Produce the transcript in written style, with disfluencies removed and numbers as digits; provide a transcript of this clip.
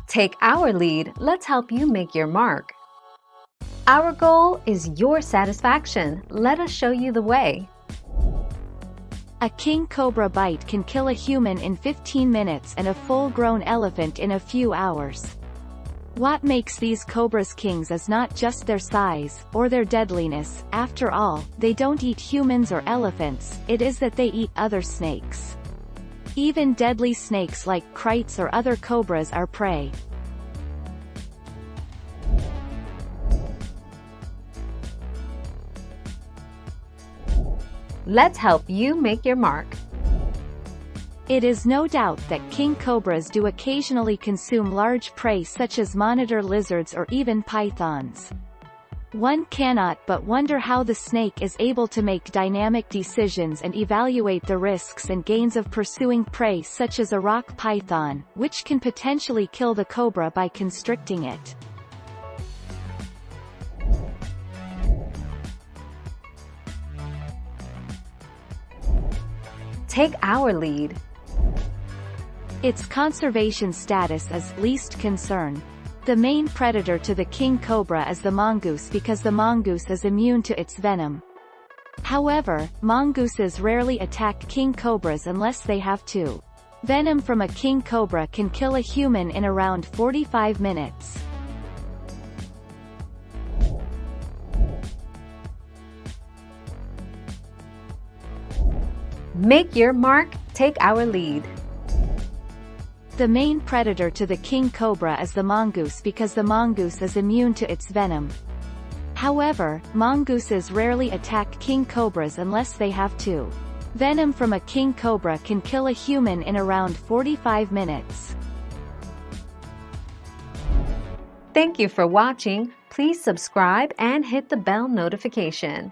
Take our lead, let's help you make your mark. Our goal is your satisfaction. Let us show you the way. A king cobra bite can kill a human in 15 minutes and a full-grown elephant in a few hours. What makes these cobras kings is not just their size, or their deadliness. After all, they don't eat humans or elephants, it is that they eat other snakes. Even deadly snakes like krites or other cobras are prey. Let's help you make your mark. It is no doubt that king cobras do occasionally consume large prey such as monitor lizards or even pythons. One cannot but wonder how the snake is able to make dynamic decisions and evaluate the risks and gains of pursuing prey such as a rock python, which can potentially kill the cobra by constricting it. Take our lead. Its conservation status is least concern. The main predator to the king cobra is the mongoose because the mongoose is immune to its venom. However, mongooses rarely attack king cobras unless they have to. Venom from a king cobra can kill a human in around 45 minutes. Make your mark, take our lead. The main predator to the king cobra is the mongoose because the mongoose is immune to its venom. However, mongooses rarely attack king cobras unless they have to. Venom from a king cobra can kill a human in around 45 minutes. Thank you for watching. Please subscribe and hit the bell notification.